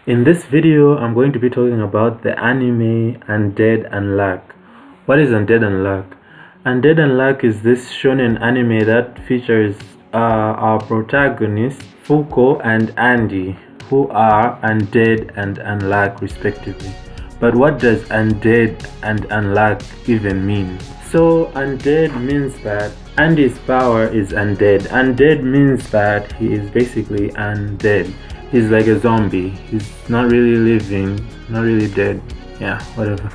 In this video, I'm going to be talking about the anime Undead, Unluck. What is Undead, Unluck? Undead, Unluck is this shonen anime that features our protagonists Fuko and Andy, who are undead and unluck respectively. But what does undead and unluck even mean? So undead means that Andy's power is undead. Undead means that he is basically undead. He's like a zombie. He's not really living, not really dead. Yeah, whatever.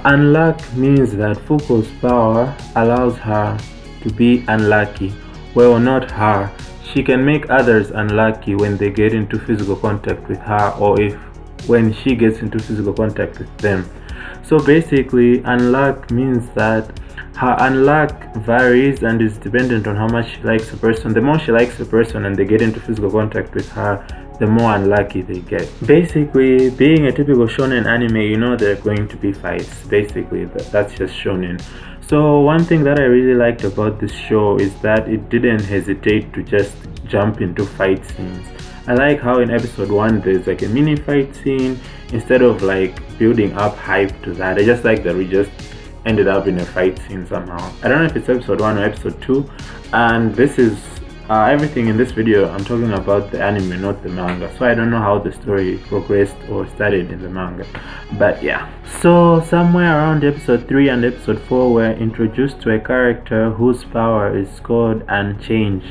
Unluck means that Fuko's power allows her to be unlucky. Well, not her. She can make others unlucky when they get into physical contact with her, or when she gets into physical contact with them. So basically, unluck means that her unluck varies and is dependent on how much she likes a person. The more she likes a person and they get into physical contact with her, the more unlucky they get. Basically, being a typical shonen anime, you know there are going to be fights. Basically, that's just shonen. So one thing that I really liked about this show is that it didn't hesitate to just jump into fight scenes. I like how in episode 1 there's like a mini fight scene instead of like building up hype to that. I just like that we just ended up in a fight scene somehow. I don't know if it's episode 1 or episode 2, and this is everything in this video. I'm talking about the anime, not the manga, so I don't know how the story progressed or started in the manga, but yeah. So somewhere around episode 3 and episode 4 we're introduced to a character whose power is called Unchange.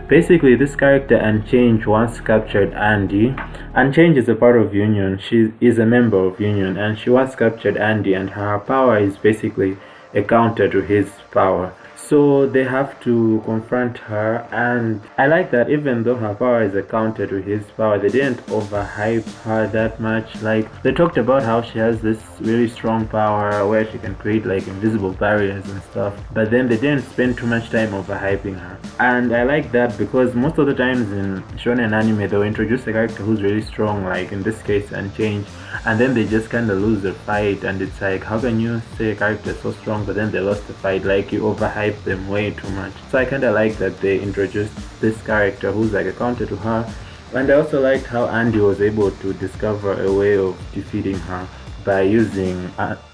Basically, this character Unchange once captured Andy. Unchange is a part of Union. She is a member of Union, and she once captured Andy, and her power is basically a counter to his power. So they have to confront her, and I like that even though her power is a counter to his power, they didn't overhype her that much. Like, they talked about how she has this really strong power where she can create like invisible barriers and stuff, but then they didn't spend too much time overhyping her. And I like that because most of the times in shonen anime they'll introduce a character who's really strong, like in this case Unchange, and then they just kind of lose the fight, and it's like, how can you say a character is so strong but then they lost the fight? Like, you overhype them way too much. So I kind of like that they introduced this character who's like a counter to her. And I also liked how Andy was able to discover a way of defeating her by using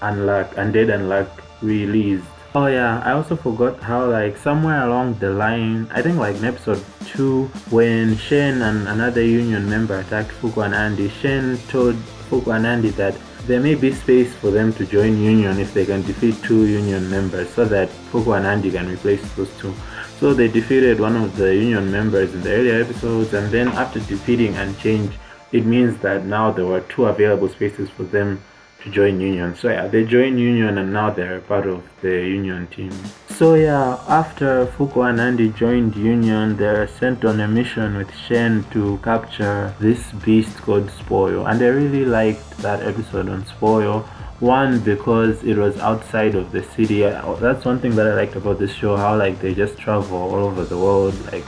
unluck, undead unluck released. Oh yeah, I also forgot how like somewhere along the line, I think like in episode 2, when Shen and another Union member attacked Fuko and Andy, Shen told Fuko and Andy that there may be space for them to join Union if they can defeat 2 Union members, so that Fuko and Andy can replace those 2. So they defeated one of the Union members in the earlier episodes, and then after defeating Unchange, it means that now there were 2 available spaces for them to join Union. So yeah, they joined Union and now they're part of the Union team. So yeah, after Fuko and Andy joined Union, they're sent on a mission with Shen to capture this beast called Spoil. And I really liked that episode on Spoil. One, because it was outside of the city. That's one thing that I liked about this show, how like they just travel all over the world. Like,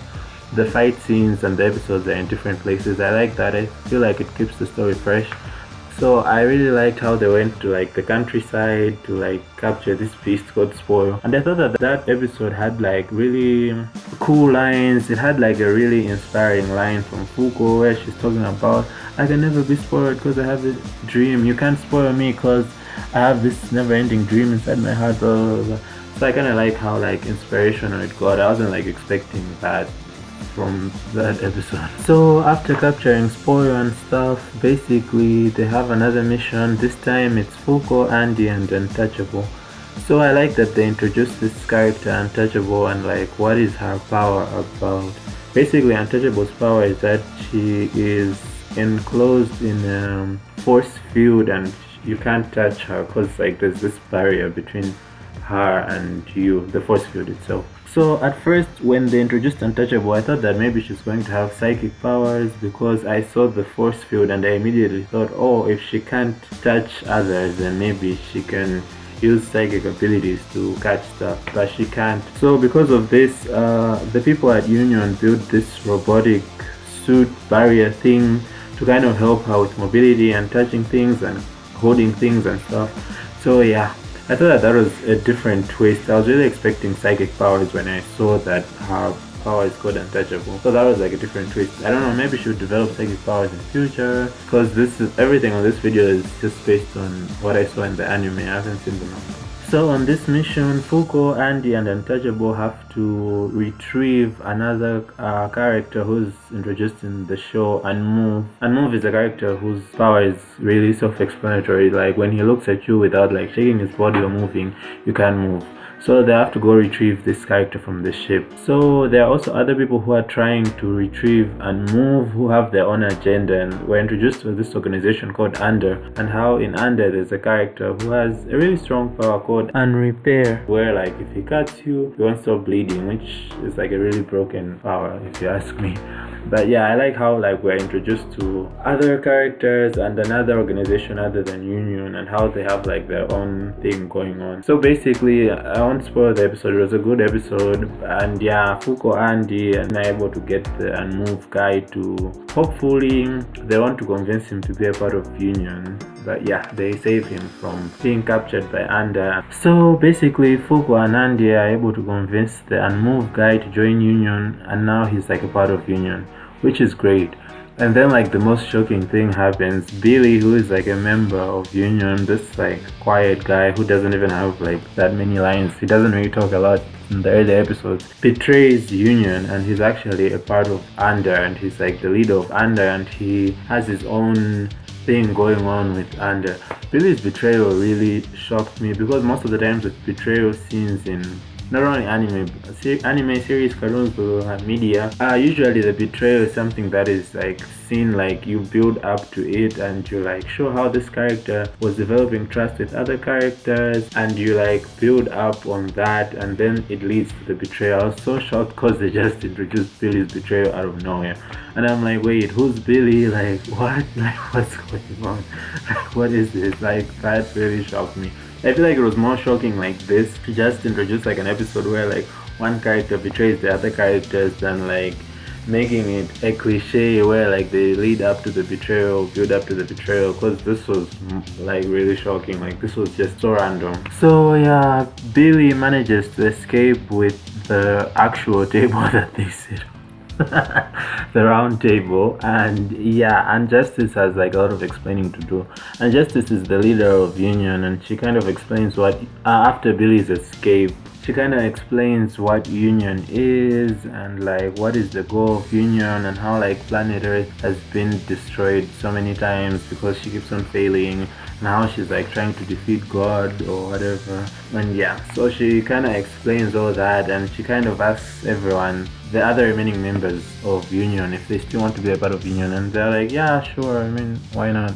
the fight scenes and the episodes are in different places. I like that. I feel like it keeps the story fresh. So I really liked how they went to like the countryside to like capture this beast called Spoil. And I thought that that episode had like really cool lines. It had like a really inspiring line from Fuko where she's talking about, I can never be spoiled because I have this dream. You can't spoil me because I have this never-ending dream inside my heart, blah, blah, blah. So I kind of like how like inspirational it got. I wasn't like expecting that from that episode. So after capturing Spoil and stuff, basically they have another mission. This time it's Fuko, Andy, and Untouchable. So I like that they introduced this character Untouchable and like what is her power about. Basically Untouchable's power is that she is enclosed in a force field and you can't touch her because like there's this barrier between her and you, the force field itself. So at first when they introduced Untouchable, I thought that maybe she's going to have psychic powers because I saw the force field and I immediately thought, oh, if she can't touch others then maybe she can use psychic abilities to catch stuff, but she can't. So because of this, the people at Union built this robotic suit barrier thing to kind of help her with mobility and touching things and holding things and stuff. So yeah, I thought that was a different twist. I was really expecting psychic powers when I saw that her power is called untouchable. So that was like a different twist. I don't know, maybe she would develop psychic powers in future, because this is everything on this video is just based on what I saw in the anime. I haven't seen the manga. So on this mission, Fuko, Andy, and Untouchable have to retrieve another character who's introduced in the show, Unmove. Unmove is a character whose power is really self-explanatory. Like when he looks at you without like shaking his body or moving, you can't move. So they have to go retrieve this character from the ship. So there are also other people who are trying to retrieve and move, who have their own agenda, and we're introduced to this organization called Under, and how in Under there's a character who has a really strong power called Unrepair, where like if he cuts you, you won't stop bleeding, which is like a really broken power if you ask me. But yeah, I like how like we're introduced to other characters and another organization other than Union, and how they have like their own thing going on. So basically, I won't spoil the episode. It was a good episode, and yeah, Fuko, Andy, and are able to get the Unmove guy to, hopefully they want to convince him to be a part of Union. But yeah, they save him from being captured by Under. So basically, Fuko and Andy are able to convince the Unmove guy to join Union, and now he's like a part of Union, which is great. And then like the most shocking thing happens. Billy, who is like a member of Union, this like quiet guy who doesn't even have like that many lines, he doesn't really talk a lot in the early episodes, betrays Union, and he's actually a part of Under, and he's like the leader of Under, and he has his own thing going on with Under. Billy's betrayal really shocked me, because most of the times with betrayal scenes in not only anime series, cartoons, or media, usually the betrayal is something that is like seen, like you build up to it, and you like show how this character was developing trust with other characters, and you like build up on that, and then it leads to the betrayal. I was so shocked because they just introduced Billy's betrayal out of nowhere, and I'm like, wait, who's Billy? Like what? Like what's going on? Like what is this? Like that really shocked me. I feel like it was more shocking like this to just introduce like an episode where like one character betrays the other characters, than like making it a cliche where like they lead up to the betrayal, build up to the betrayal, because this was like really shocking. Like this was just so random. So yeah, Billy manages to escape with the actual table that they sit on. The round table, and yeah, and Justice has like a lot of explaining to do. And Justice is the leader of Union, and she kind of explains what after Billy's escape, she kind of explains what Union is, and like what is the goal of Union, and how like planet Earth has been destroyed so many times because she keeps on failing, and how she's like trying to defeat God or whatever. And yeah, so she kind of explains all that, and she kind of asks everyone, the other remaining members of Union, if they still want to be a part of Union, and they're like, yeah, sure, I mean, why not,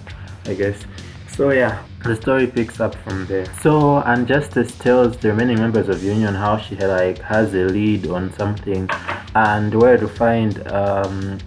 I guess. So yeah, the story picks up from there. So Injustice tells the remaining members of Union how she like has a lead on something, and where to find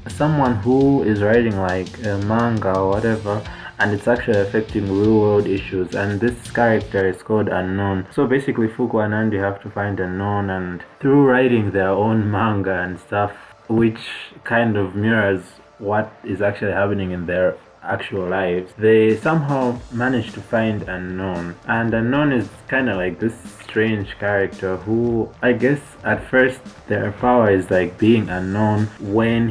someone who is writing like a manga or whatever, and it's actually affecting real world issues, and this character is called Unknown. So basically Fuko and Andy have to find Unknown, and through writing their own manga and stuff, which kind of mirrors what is actually happening in their actual lives, they somehow manage to find Unknown. And Unknown is kind of like this strange character who, I guess at first their power is like being unknown. When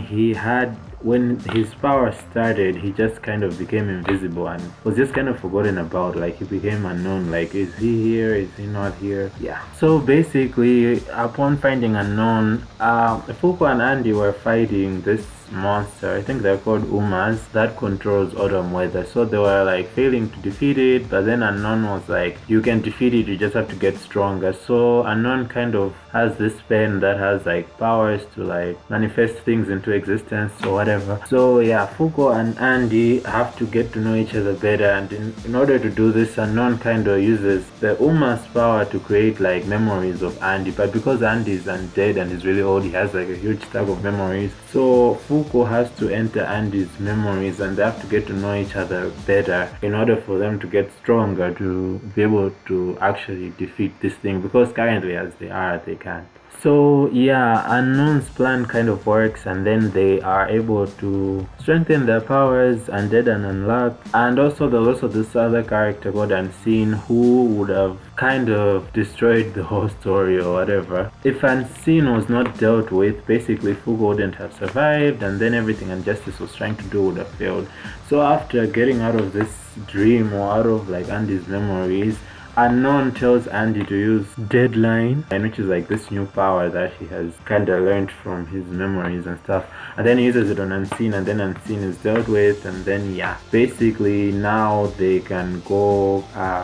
his power started, he just kind of became invisible and was just kind of forgotten about. Like he became unknown, like is he here, is he not here? Yeah, so basically upon finding Unknown, Fuko and Andy were fighting this monster, I think they're called Umas, that controls autumn weather. So they were like failing to defeat it, but then Unknown was like, you can defeat it, you just have to get stronger. So Unknown kind of has this pen that has like powers to like manifest things into existence or whatever. So yeah, Fuko and Andy have to get to know each other better, and in order to do this, Unknown kind of uses the Uma's power to create like memories of Andy, but because Andy is undead and is really old, he has like a huge stack of memories. So Fuko has to enter Andy's memories, and they have to get to know each other better in order for them to get stronger to be able to actually defeat this thing, because currently as they are, they can. So yeah, Unknown's plan kind of works, and then they are able to strengthen their powers, undead and unluck. And also there's also this other character called Unseen who would have kind of destroyed the whole story or whatever. If Unseen was not dealt with, basically Fugo wouldn't have survived, and then everything Injustice was trying to do would have failed. So after getting out of this dream or out of like Andy's memories, Unknown tells Andy to use Deadline, which is like this new power that he has kind of learned from his memories and stuff. And then he uses it on Unseen, and then Unseen is dealt with, and then yeah, basically now they can go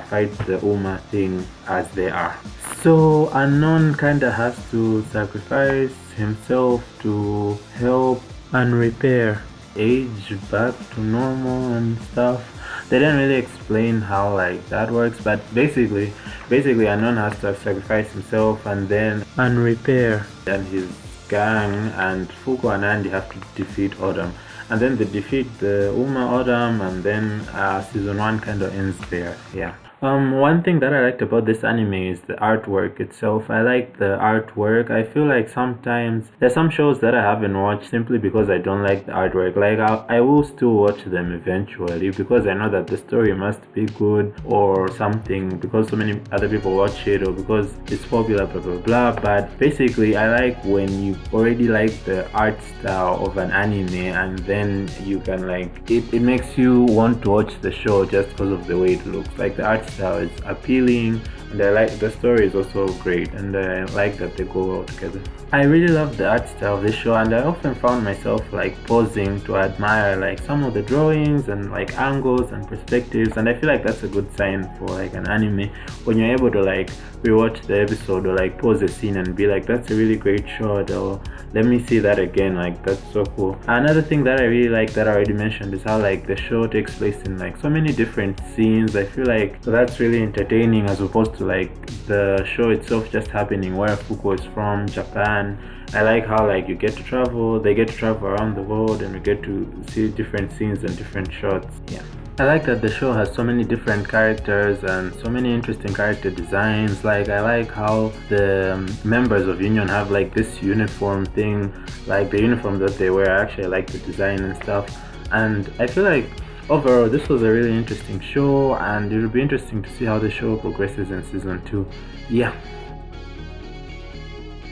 fight the Uma thing as they are. So Unknown kind of has to sacrifice himself to help and repair age back to normal and stuff. They didn't really explain how like that works, but basically Unknown has to sacrifice himself and then repair, and his gang and Fuko and Andy have to defeat Autumn, and then they defeat the Uma Autumn, and then season 1 kind of ends there. Yeah. One thing that I liked about this anime is the artwork itself. I like the artwork. I feel like sometimes there's some shows that I haven't watched simply because I don't like the artwork. Like I will still watch them eventually because I know that the story must be good or something, because so many other people watch it or because it's popular, blah blah blah. But basically I like when you already like the art style of an anime, and then you can like it makes you want to watch the show just because of the way it looks. Like the art style is appealing, and I like the story is also great, and I like that they go well together. I really love the art style of this show, and I often found myself like pausing to admire like some of the drawings and like angles and perspectives, and I feel like that's a good sign for like an anime when you're able to like rewatch the episode or like pause a scene and be like, that's a really great shot, or let me see that again, like that's so cool. Another thing that I really like that I already mentioned is how like the show takes place in like so many different scenes. I feel like that's really entertaining as opposed to like the show itself just happening where Fuko is from, Japan. I like how like they get to travel around the world, and we get to see different scenes and different shots. Yeah. I like that the show has so many different characters and so many interesting character designs. Like I like how the members of Union have like this uniform thing, like the uniform that they wear. I actually like the design and stuff, and I feel like overall this was a really interesting show, and it will be interesting to see how the show progresses in season 2. Yeah.